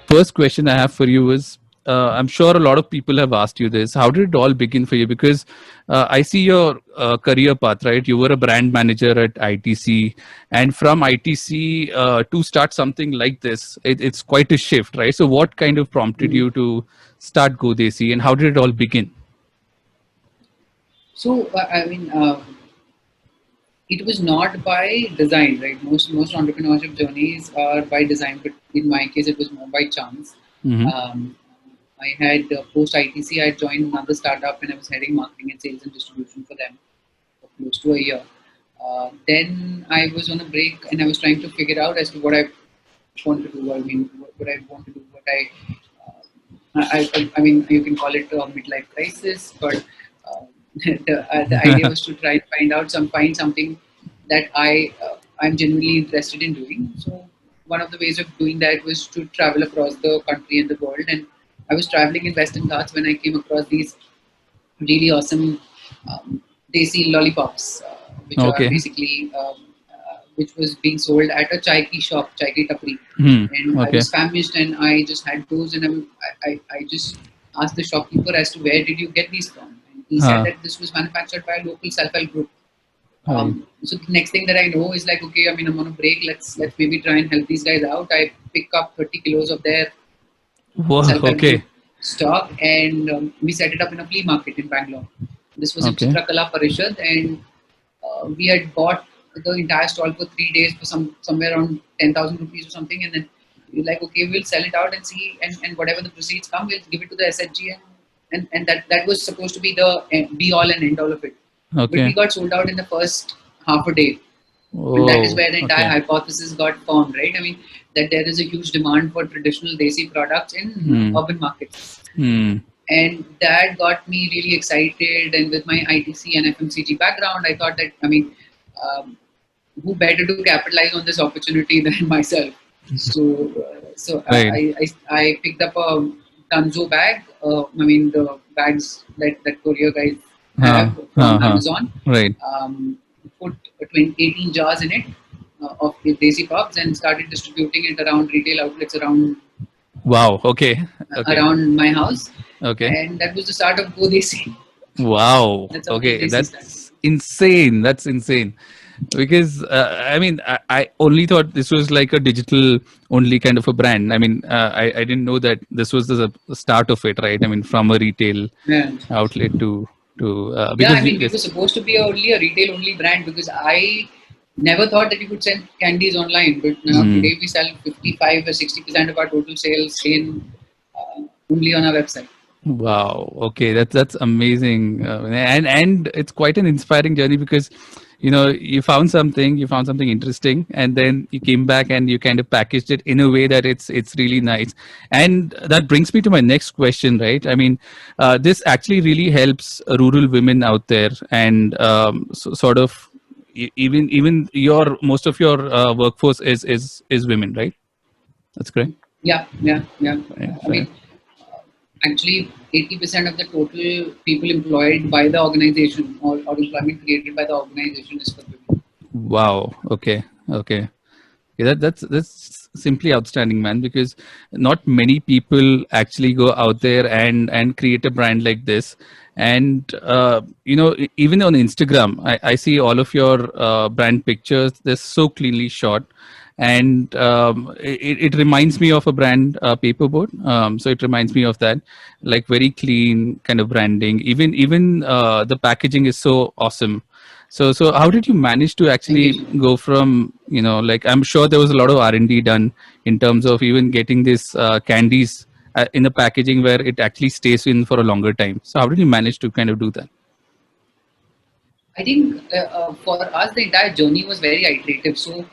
first question I have for you is, I'm sure a lot of people have asked you this. How did it all begin for you? Because I see your career path, right? You were a brand manager at ITC, and from ITC to start something like this, it's quite a shift, right? So, what kind of prompted Mhm. you to start GoDesi, and how did it all begin? So, I mean, it was not by design, right? Most entrepreneurship journeys are by design, but in my case, it was more by chance. Hmm. Um, I had post ITC, I had joined another startup and I was heading marketing and sales and distribution for them for close to a year. Then I was on a break and I was trying to figure out as to what I want to do. I mean, what I want to do, what I mean, you can call it a midlife crisis, but the idea was to try and find something that I'm genuinely interested in doing. So one of the ways of doing that was to travel across the country and the world. And I was traveling in Western Ghats when I came across these really awesome desi lollipops, which are Okay. basically which was being sold at a chai tea shop, chai tea tapri. Hmm. And I Okay. was famished, and I just had those, and I just asked the shopkeeper as to where did you get these from, and he said Huh. that this was manufactured by a local self-help group. Right. So the next thing that I know is like, okay, I mean, I'm on a break. Let's maybe try and help these guys out. I pick up 30 kilos of their Whoa. self-help group Okay. stock, and we set it up in a flea market in Bangalore. This was in Okay. Chitrakala Parishad, and we had bought the entire stall for 3 days for somewhere around 10,000 rupees or something, and then we're like, okay, we'll sell it out and see, and whatever the proceeds come, we'll give it to the SHG, and that was supposed to be the be all and end all of it. But we Okay. got sold out in the first half a day, and that is Oh. where the entire Okay. hypothesis got formed, right? I mean, that there is a huge demand for traditional desi products in Hmm. urban markets, Hmm. and that got me really excited. And with my ITC and FMCG background, I thought that, I mean, um, who better to capitalize on this opportunity than myself? So Right. I picked up a Tanzo bag. I mean, the bags that courier guys Huh. have Huh. from Huh. Amazon. Right. Put 18 jars in it of the desi puffs and started distributing it around retail outlets Wow. Okay. Okay. around my house. Okay. And that was the start of Go Desi. Wow. That's how Go Okay. Desi started. That's insane. That's insane. Because I mean, I only thought this was like a digital only kind of a brand. I mean, I didn't know that this was the start of it, right? I mean, from a retail Yeah. outlet to Yeah, I because mean, we were this. supposed to be only a retail only brand because I never thought that you could sell candies online. But now Hmm. today we sell 55 or 60% of our total sales in only on our website. Wow. Okay, that's amazing, and it's quite an inspiring journey because, you found something interesting, and then you came back and you kind of packaged it in a way that it's really nice, and that brings me to my next question, right? I mean, this actually really helps rural women out there, and sort of even your most of your workforce is women, right? That's correct. Yeah, yeah, yeah. Right, I right. mean, actually, 80% of the total people employed by the organization or employment created by the organization is for women. Wow. Okay. Okay. Yeah, that's simply outstanding, man. Because not many people actually go out there and create a brand like this. And even on Instagram, I see all of your brand pictures. They're so cleanly shot, and it reminds me of a brand, Paperboard. So it reminds me of that, like very clean kind of branding. Even the packaging is so awesome. So how did you manage to Thank you actually so much. go from, like, I'm sure there was a lot of R&D done in terms of even getting this candies in the packaging where it actually stays in for a longer time. So how did you manage to kind of do that? I think for us, the entire journey was very iterative. So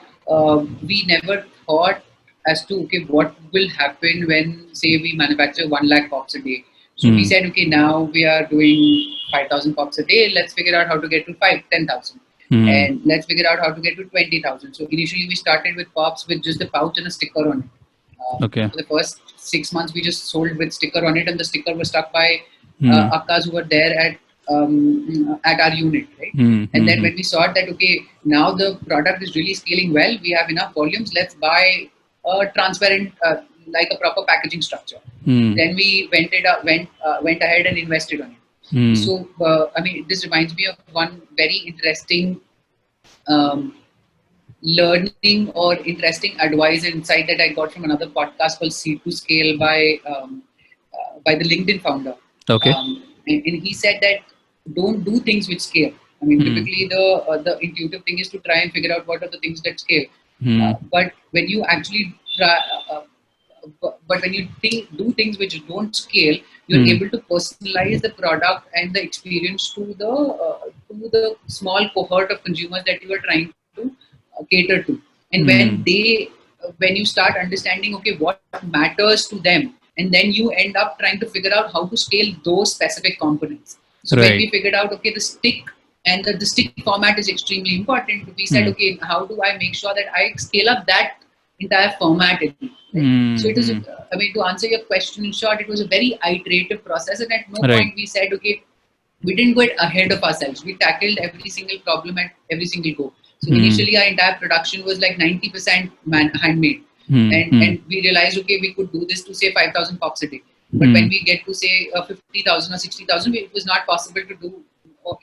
we never thought as to, okay, what will happen when, say, we manufacture 1 lakh pops a day. So we Hmm. said, okay, now we are doing 5,000 pops a day. Let's figure out how to get to 10,000. Hmm. And let's figure out how to get to 20,000. So initially, we started with pops with just the pouch and a sticker on it. Okay. For the first 6 months, we just sold with sticker on it, and the sticker was stuck by Hmm. akkas who were there at our unit, right? Hmm. And Hmm. then Hmm. when we saw that, okay, now the product is really scaling well, we have enough volumes. Let's buy a transparent, like a proper packaging structure. Hmm. Then we went ahead and invested on it. Hmm. So I mean, this reminds me of one very interesting um, learning or interesting advice and insight that I got from another podcast called C2 Scale by the LinkedIn founder. Okay. And he said that don't do things which scale. I mean, Hmm. typically the intuitive thing is to try and figure out what are the things that scale. Hmm. But when you actually try, but when you do things which don't scale, you're Hmm. able to personalize the product and the experience to the small cohort of consumers that you are trying to cater to. And Hmm. when you start understanding, okay, what matters to them, and then you end up trying to figure out how to scale those specific components. So when Right. we figured out, okay, the stick and the stick format is extremely important, we said, Hmm. okay, how do I make sure that I scale up that entire format in, right? So Hmm. it was, Hmm. I mean, to answer your question in short, it was a very iterative process, and at no Right. point we said, okay, we didn't go ahead of ourselves. We tackled every single problem at every single go. So Hmm. initially, our entire production was like 90% handmade, Hmm. Hmm. and we realized, okay, we could do this to say 5,000 pops a day. But Hmm. when we get to say 50,000 or 60,000, it was not possible to do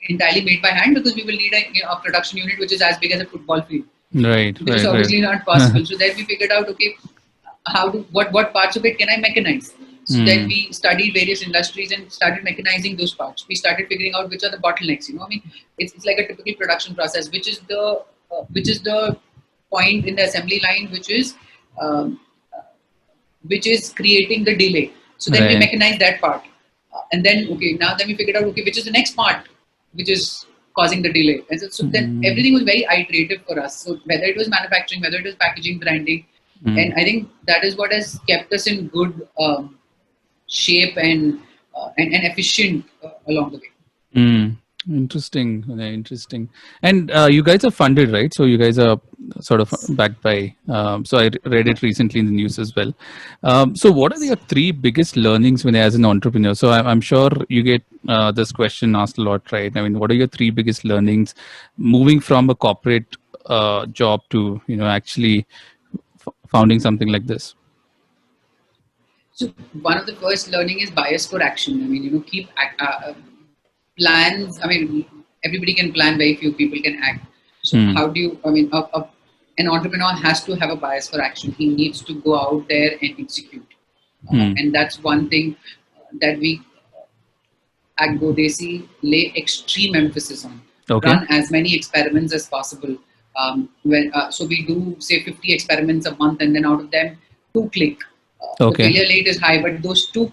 entirely made by hand, because we will need a production unit which is as big as a football field, Right. which is Right. Right. obviously not possible. So then we figured out, okay, what parts of it can I mechanize? So then Hmm. we studied various industries and started mechanizing those parts. We started figuring out which are the bottlenecks. I mean, it's like a typical production process, which is the point in the assembly line, um, which is creating the delay. So then we Right. mechanize that part, and then okay, now then we figured out, okay, which is the next part which is causing the delay. And so then Hmm. everything was very iterative for us. So whether it was manufacturing, whether it was packaging, branding, Hmm. and I think that is what has kept us in good shape and efficient along the way. Hmm. Interesting. Interesting. And you guys are funded, right? So you guys are sort of backed by. So I read it recently in the news as well. So what are your three biggest learnings when as an entrepreneur? So I'm sure you get this question asked a lot, right? I mean, what are your three biggest learnings moving from a corporate job to actually founding something like this? So one of the first learning is bias for action. I mean, keep plans. I mean, everybody can plan, very few people can act. So Hmm. how do you? I mean, an entrepreneur has to have a bias for action. He needs to go out there and execute, Hmm. and that's one thing that we at Go Desi lay extreme emphasis on. Okay. Run as many experiments as possible. So we do say 50 experiments a month, and then out of them, two click. The Okay. failure rate is high, but those two,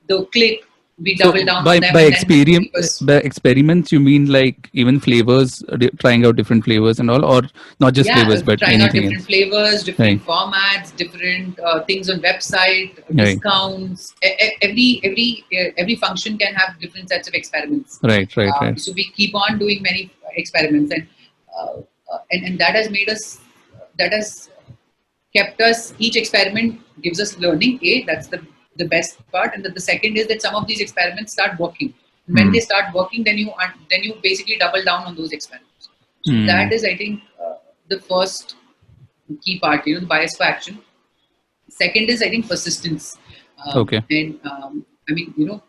the click, we So double down by on them, and then help us. experiments, you mean like even flavors, trying out different flavors and all, or not just Yeah, flavors, but trying out anything different else? flavors, Right. different formats, different things on website, Right. discounts. Every function can have different sets of experiments. Right. Right. Right. So we keep on doing many experiments, uh, and that has made us that has kept us. Each experiment gives us learning. That's the best part, and the second is that some of these experiments start working. And when Hmm. they start working, then you basically double down on those experiments. So Hmm. that is, I think, the first key part. The bias for action. Second is, I think, persistence. Okay. And I mean,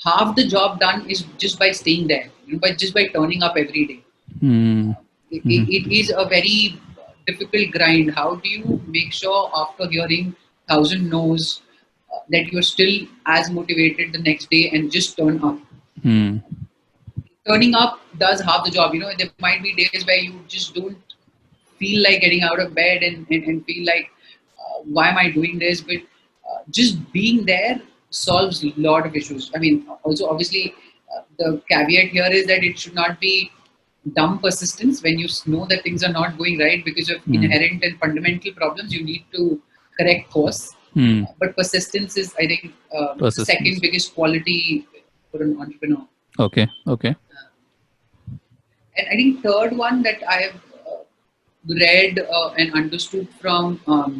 half the job done is just by staying there, by just by turning up every day. Hmm. It is a very difficult grind. How do you make sure after hearing thousand no's that you're still as motivated the next day and just turn up? Hmm. Turning up does half the job. There might be days where you just don't feel like getting out of bed and feel like, why am I doing this? But just being there solves a lot of issues. I mean, also, obviously, the caveat here is that it should not be dumb persistence. When you know that things are not going right because of Hmm. inherent and fundamental problems, you need to correct course. Hmm. But persistence is, I think, the second Persistence. biggest quality for an entrepreneur. Okay. Okay. And I think third one that I have read and understood from a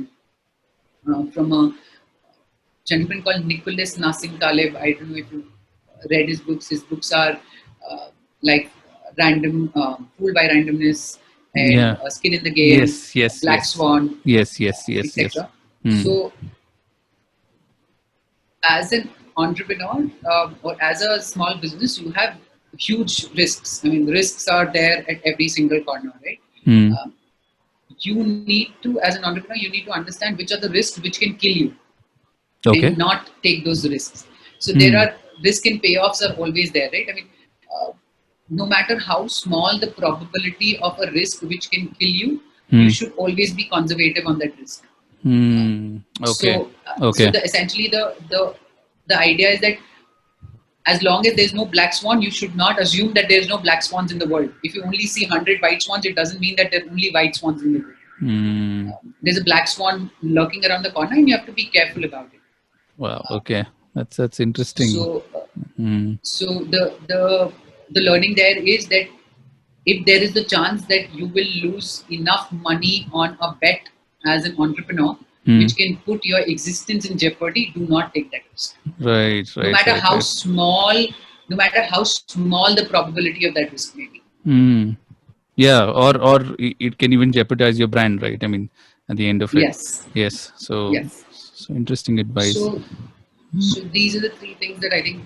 gentleman called Nicholas Nassim Taleb. I don't know if you read his books. His books are like Random, Fooled by Randomness, and Yeah. Skin in the Game, Yes. Yes. Black Yes. Swan, Yes. Yes. Yes. Yes. etc. So as an entrepreneur or as a small business, you have huge risks. I mean, risks are there at every single corner, right? Um, you need to, as an entrepreneur, you need to understand which are the risks which can kill you Okay. and not take those risks. So there are risk and payoffs are always there, right? I mean, uh, no matter how small the probability of a risk which can kill you, you should always be conservative on that risk. Okay. So Okay. the essentially the idea is that as long as there's no black swan, you should not assume that there's no black swans in the world. If you only see 100 white swans, it doesn't mean that there are only white swans in the world. There's a black swan lurking around the corner, and you have to be careful about it. Wow. Okay. That's interesting. So the learning there is that if there is the chance that you will lose enough money on a bet as an entrepreneur, which can put your existence in jeopardy, do not take that risk. Right. No matter how small, no matter how small the probability of that risk may be. Yeah, or it can even jeopardize your brand, right? I mean, at the end of it. Yes. So interesting advice. So these are the three things that I think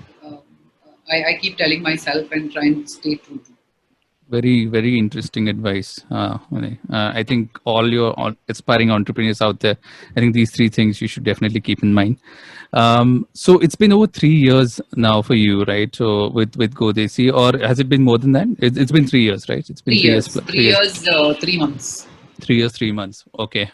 I keep telling myself and try and stay true to. Very, very interesting advice. Vinay. I think all aspiring entrepreneurs out there, I think these three things you should definitely keep in mind. So it's been over 3 years now for you, right? So with Go Desi, or has it been more than that? It's been 3 years, right? It's been 3 years. 3 months. 3 years, 3 months. Okay.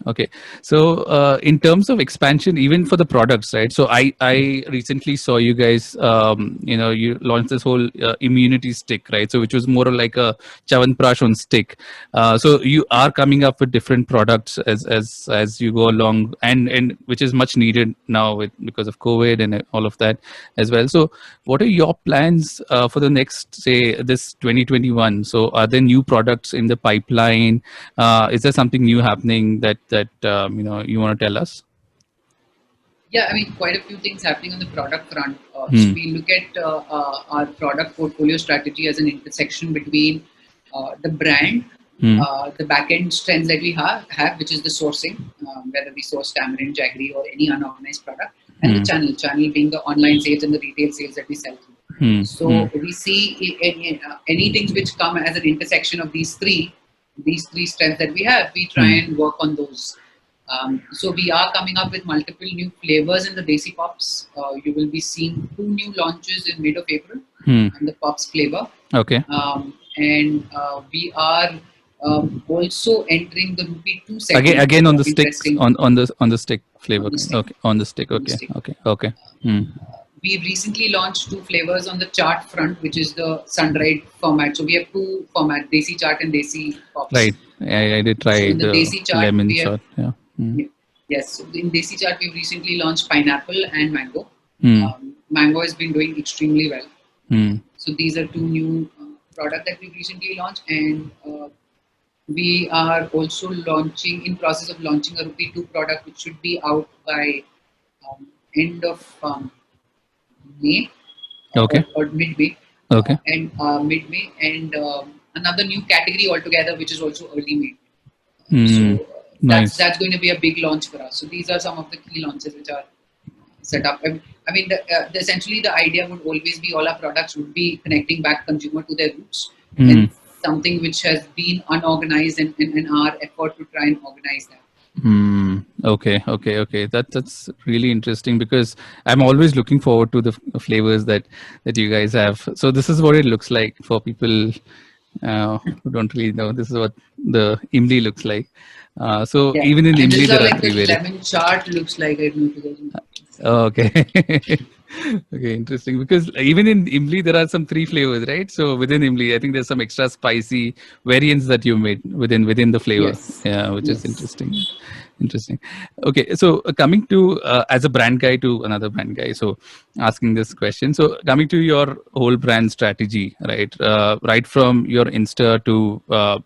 So in terms of expansion, even for the products, right? So I recently saw you guys, you launched this whole immunity stick, right? So which was more like a Chavanprash on stick. So you are coming up with different products as you go along, and which is much needed now because of COVID and all of that as well. So what are your plans for the next, say, this 2021? So are there new products in the pipeline? Is there something new happening that you want to tell us? Yeah, I mean, quite a few things happening on the product front. So we look at our product portfolio strategy as an intersection between the brand, the back-end strengths that we have, which is the sourcing, whether we source tamarind, jaggery, or any unorganized product, and the channel being the online sales and the retail sales that we sell through. So we see anything which come as an intersection of these three strengths that we have, we try and work on those. So we are coming up with multiple new flavors in the Desi Pops. You will be seeing 2 new launches in mid of April in the Pops flavor. Okay. And we are also entering the Rupee 2 segment. Again on the stick, on the stick flavor. Okay, on the stick. Okay. We've recently launched 2 flavors on the chart front, which is the sun-dried format. So we have 2 formats, Desi Chart and Desi Pops. Right. I did try in the Desi Chart, lemon shot. Yeah. Yes. So in Desi Chart, we've recently launched pineapple and mango. Mango has been doing extremely well. So these are 2 new products that we've recently launched, and we are also in process of launching a Rupee 2 product, which should be out by end of May. Okay. Or mid-May. Okay. And mid-May, and another new category altogether, which is also early May. So that's going to be a big launch for us. So these are some of the key launches which are set up. I mean, essentially the idea would always be all our products would be connecting back consumer to their roots, and something which has been unorganized, and our effort to try and organize that. Okay. That's really interesting, because I'm always looking forward to the flavors that you guys have. So this is what it looks like for people who don't really know. This is what the Imli looks like. So even in Imli there are 3 variants. Lemon chart looks like it. Okay. Okay, interesting, because even in Imli there are some 3 flavors, right? So within Imli, I think there's some extra spicy variants that you made within the flavor. Yes. Yeah, which is interesting. Okay, so coming to as a brand guy to another brand guy, so asking this question. So coming to your whole brand strategy, right? Right from your Insta to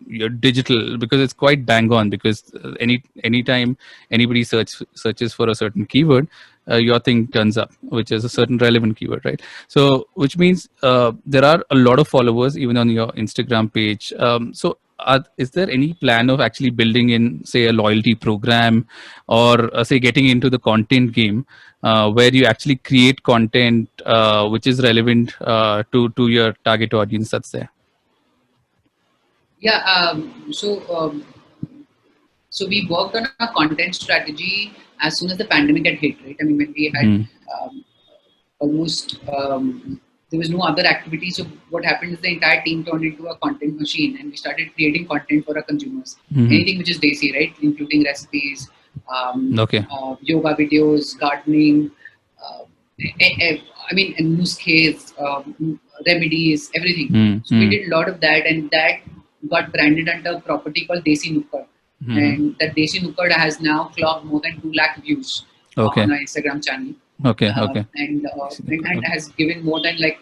your digital, because it's quite bang on, because anytime anybody searches for a certain keyword, your thing turns up, which is a certain relevant keyword, right? So which means there are a lot of followers even on your Instagram page. So is there any plan of actually building in, say, a loyalty program, or say getting into the content game, where you actually create content which is relevant to your target audience that's there? Yeah. So we worked on a content strategy as soon as the pandemic had hit, right? I mean, when we had Mm. um, almost there was no other activity. So what happened is the entire team turned into a content machine, and we started creating content for our consumers. Hmm. Anything which is desi, right, including recipes, Okay. yoga videos, gardening. Uh, I mean, and nuskhes, remedies, everything. Mm. So we Mm. did a lot of that, and that got branded under a property called Desi Nukkad. Hmm. And that Desi Nukkad has now clocked more than 2 lakh views Okay. on our Instagram channel, Okay. Okay. and Okay. has given more than like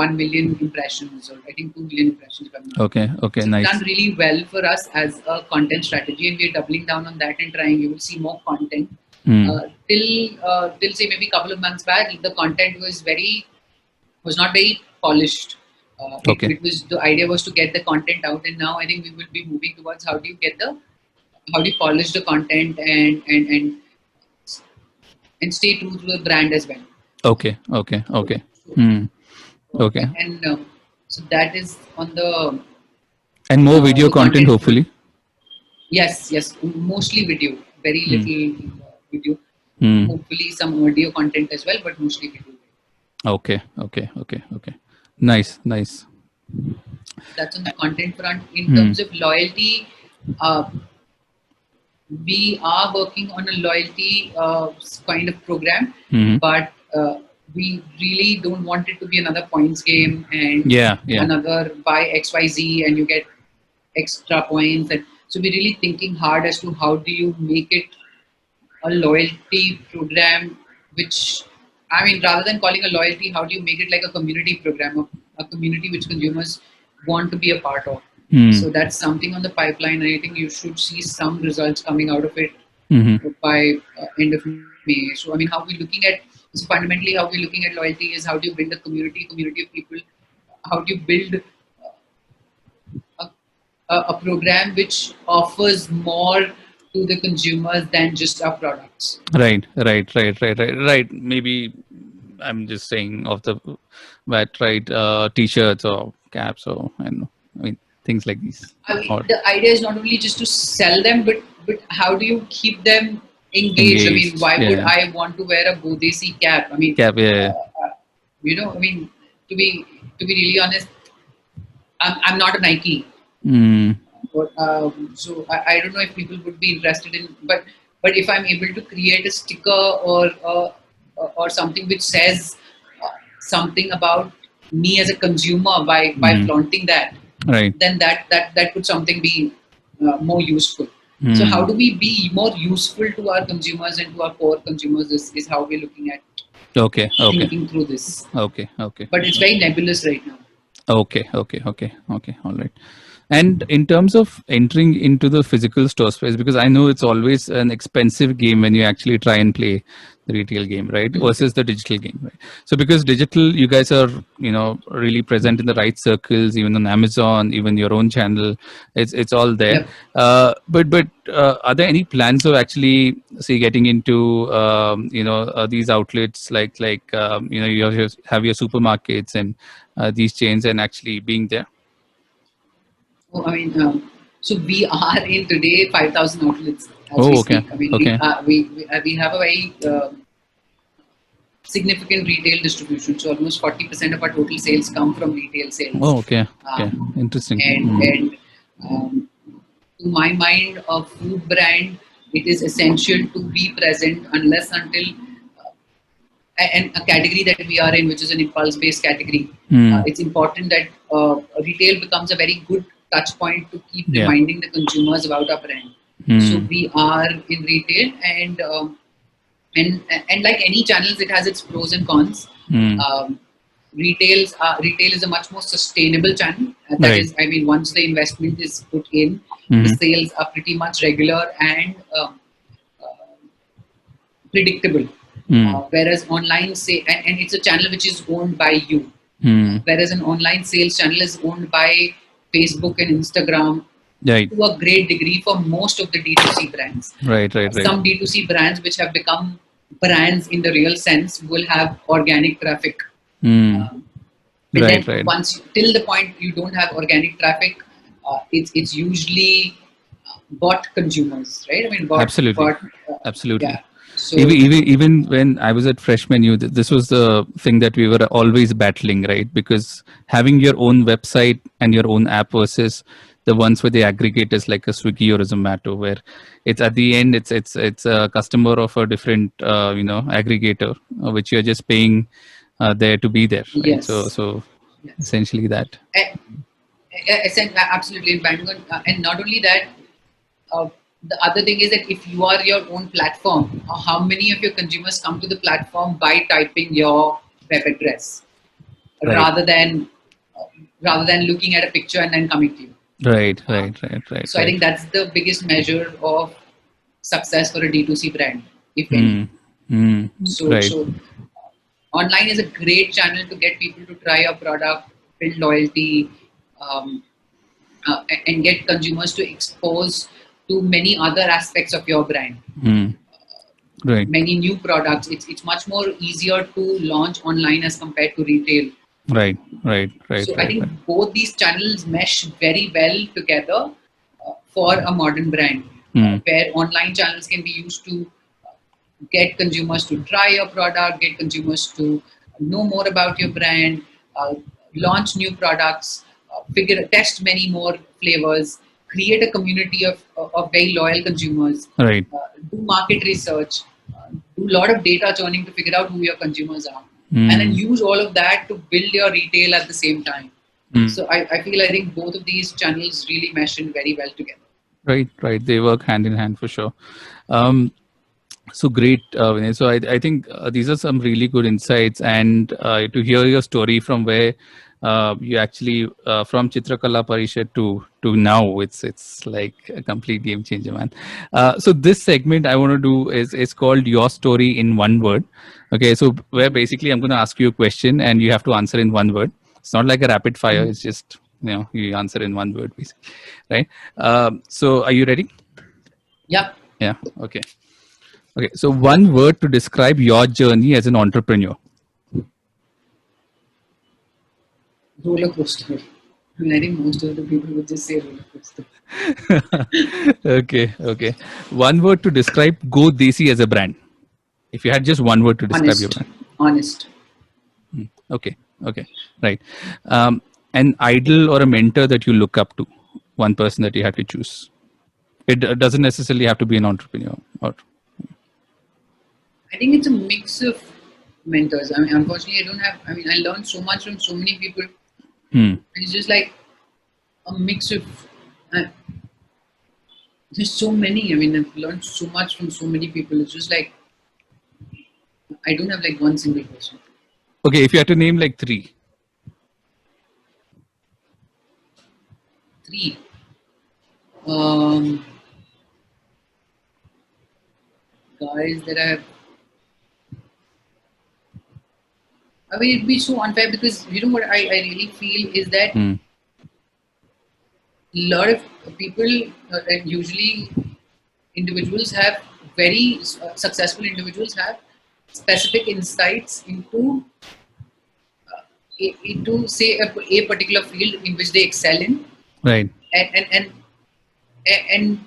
1 million impressions, or I think 2 million impressions if I'm not wrong. Okay. Okay. So it's done Nice. really well for us as a content strategy, and we're doubling down on that and trying. You will see more content. Mm. Till say maybe a couple of months back, the content was not very polished. Okay. It was, the idea was to get the content out, and now I think we will be moving towards how do you polish the content and stay true to the brand as well. Okay. Okay. Okay. So, Mm. Okay. and so that is on And more video the content, content front. hopefully. Yes, mostly video, very Mm. little video. Mm. Hopefully some audio content as well, but mostly video. Okay. Okay. Okay. Okay. Nice. Nice. That's on the content front. In Mm. terms of loyalty, uh, we are working on a loyalty kind of program, Mm. but we really don't want it to be another points game and Yeah. Yeah. another buy XYZ and you get extra points. And so we're really thinking hard as to how do you make it a loyalty program, which, I mean, rather than calling a loyalty, how do you make it like a community program, a community which consumers want to be a part of? Mm. So that's something on the pipeline, and I think you should see some results coming out of it Mm. by end of May. So, I mean, how we're looking at, so fundamentally, how we're looking at loyalty is how do you build a community of people? How do you build a, a program which offers more to the consumers than just our products? Right. Right. Right. Right. Right. Right. Maybe I'm just saying of the that right t-shirts or caps or I don't know. I mean things like these I mean, or the idea is not only just to sell them, but how do you keep them engaged? I mean, engaged. why would Yeah. I want to wear a Go Desi cap? I mean, Cap. Yeah. I mean, to be really honest, I'm not a Nike, Mm. so I don't know if people would be interested in. But if I'm able to create a sticker or something which says something about me as a consumer by Mm. flaunting that, Right. then that could something be more useful. So how Mm. do we be more useful to our consumers and to our core consumers is how we're looking at Okay. Okay. thinking through this. Okay. Okay. But it's very nebulous right now. Okay, okay, okay, okay. All right. And in terms of entering into the physical store space, because I know it's always an expensive game when you actually try and play the retail game, right? Versus the digital game, right? So because digital, you guys are, really present in the right circles, even on Amazon, even your own channel, it's all there. Yep. But are there any plans of actually, say, getting into, these outlets you have your supermarkets and these chains and actually being there? Oh, I mean, so we are in today 5,000 outlets as we Oh, okay, speak. I mean, okay. we have a very significant retail distribution. So almost 40% of our total sales come from retail sales. Oh, okay, okay. Um, Interesting. and to my mind, a food brand, it is essential to be present unless until and a category that we are in, which is an impulse-based category. Mm. It's important that retail becomes a very good touch point to keep Yeah. reminding the consumers about our brand. So Mm. we are in retail, and like any channels, it has its pros and cons. Mm. Um, retail is a much more sustainable channel. That Right. is, I mean, once the investment is put in, the Mm. sales are pretty much regular and predictable. Mm. Whereas online say, and it's a channel which is owned by you. Mm. Whereas an online sales channel is owned by Facebook and Instagram. Right. to a great degree for most of the D2C brands. Right. Right. Right. Some D2C brands which have become brands in the real sense will have organic traffic. Mm. Um, and Right. then Right. once till the point you don't have organic traffic, it's usually bot consumers, right? I mean, Absolutely. bot, yeah. Absolutely. So Even when I was at Fresh Menu, this was the thing that we were always battling, right? Because having your own website and your own app versus the ones where the aggregators like a Swiggy or a Zomato, where it's at the end it's a customer of a different aggregator, which you're just paying there to be there, right? So yes, so yes. essentially that. A- Absolutely in Bangalore, and not only that, uh, the other thing is that if you are your own platform, how many of your consumers come to the platform by typing your web address Right. rather than uh, rather than looking at a picture and then coming to you. Right. Uh, Right. Right. Right. so I Right. think that's the biggest measure of success for a D2C brand, if any. Mm. Mm. So Right. so online is a great channel to get people to try your product, build loyalty, um, and get consumers to expose to many other aspects of your brand, Mm. Right. many new products. It's much more easier to launch online as compared to retail. Right, right, right, So I right, think right. both these channels mesh very well together for a modern brand, Mm, where online channels can be used to get consumers to try your product, get consumers to know more about your brand, launch new products, test many more flavors, create a community of very loyal consumers, right. do market research, do a lot of data churning to figure out who your consumers are, and then Mm, use all of that to build your retail at the same time. mm, So I think both of these channels really mesh in very well together. right, right. They work hand in hand for sure. Um, so great, Vinay. So I think these are some really good insights, and to hear your story from where you actually from Chitrakala Parishad to now, it's like a complete game changer, man. So this segment I want to do is called Your Story in One Word. Okay, so where basically I'm going to ask you a question and you have to answer in one word. It's not like a rapid fire. Mhm. It's just you answer in one word, basically, right? So are you ready? Yeah, Yeah. Okay. Okay, so one word to describe your journey as an entrepreneur. roller coaster. I mean, I think most of the people would just say roller coaster. Okay, okay. One word to describe Go Desi as a brand. If you had just one word to describe your Honest, brand. honest. Okay, okay, right. An idol or a mentor that you look up to. One person that you have to choose. It doesn't necessarily have to be an entrepreneur. Or I think it's a mix of mentors. I mean, unfortunately, I don't have. I mean, I learned so much from so many people. hmm, It's just like a mix of. Uh, there's so many. I mean, I've learned so much from so many people. It's just like I don't have like one single person. okay, if you had to name like three. Three um, guys that I have. I mean, it'd be so unfair because you know what I really feel is that Hmm, a lot of people, and usually individuals have very successful individuals have specific insights into say a particular field in which they excel in, right. and and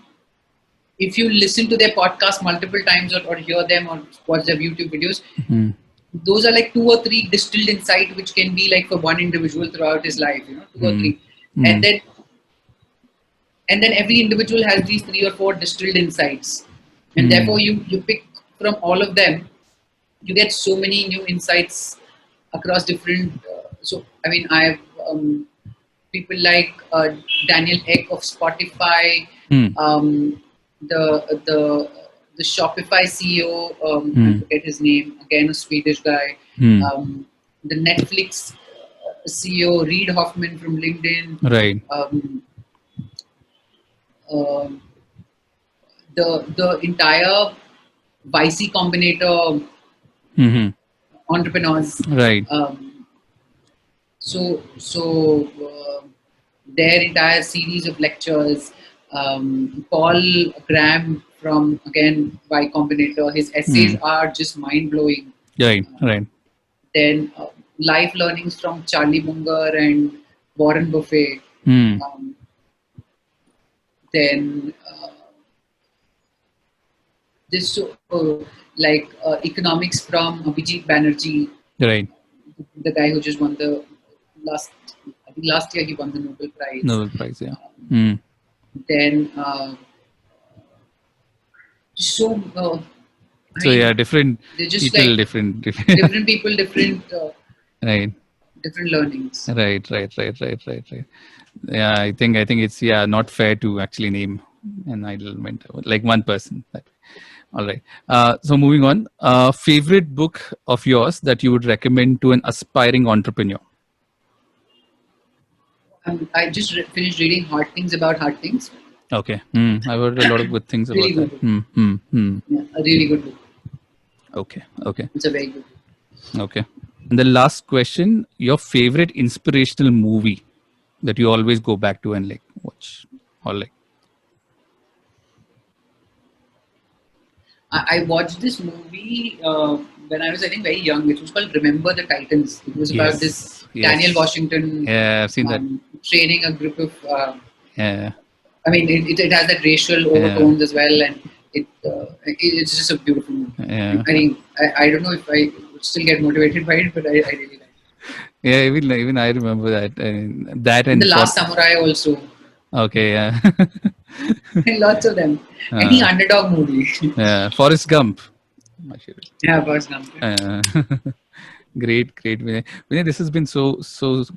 if you listen to their podcast multiple times or hear them or watch their YouTube videos, Hmm, those are like two or three distilled insight which can be like for one individual throughout his life, two or hmm, three, hmm, and then every individual has these three or four distilled insights, and therefore hmm, you pick from all of them, you get so many new insights across different. So I mean, I have people like Daniel Ek of Spotify, hmm, um, the the Shopify CEO. I hmm, forget his name again, a Swedish guy. hmm. The Netflix CEO Reid Hoffman from LinkedIn. Right. Um, um the entire YC Combinator Hmm. entrepreneurs. Right. Um, so their entire series of lectures. Paul Graham from again Y Combinator, his essays Mm. are just mind blowing. Right. Right. Then life learnings from Charlie Munger and Warren Buffett. Mm. Um, then this like economics from Abhijit Banerjee, Right. the guy who just won the last, I think last year he won the Nobel Prize. Nobel Prize. Yeah. Mm. Then so I So yeah, mean different they're just people, like different. different people, different Right. different learnings. Right. Right. Right. Right. Right. Right. Yeah, I think it's not fair to actually name an idol mentor like one person. All right. So moving on, favorite book of yours that you would recommend to an aspiring entrepreneur? I just finished reading Hard Things About Hard Things. Okay. I've heard a lot of good things Really about that. good book. Yeah, a really good book. Okay. Okay. It's a very good book. Okay. And the last question: your favorite inspirational movie that you always go back to and like watch, or like. I watched this movie when I was, I think, very young. It was called Remember the Titans. It was about this Yes. Daniel Yes. Washington Yeah, I've seen that. training a group of. Yeah. I mean, it has that racial Yeah. overtones as well, and it's just a beautiful movie. Yeah. I mean, I don't know if I would still get motivated by it, but I really like it. Yeah. Even I remember that. That And The and for. Last Samurai also. Okay. Yeah. Lots of them. Any uh, underdog movie. yeah. Forrest Gump. My favorite. Yeah, first number. Great, great, Vinay. Vinay, this has been so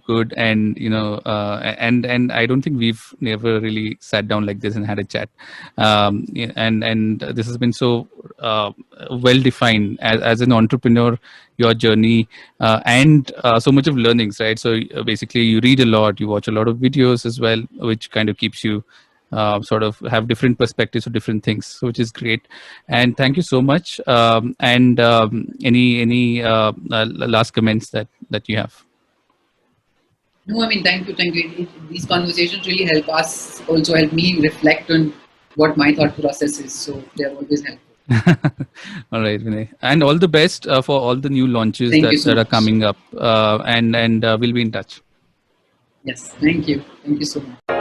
good, and and I don't think we've never really sat down like this and had a chat, yeah, and this has been so well defined as an entrepreneur, your journey, and so much of learnings, right? So basically, you read a lot, you watch a lot of videos as well, which kind of keeps you sort of have different perspectives of different things, so which is great. And thank you so much. And any last comments that you have? No, I mean, thank you. These conversations really help us, also help me reflect on what my thought process is. So they're always helpful. All right, Vinay, and all the best for all the new launches Thank you so that are much. coming up. And we'll be in touch. Yes, thank you. Thank you so much.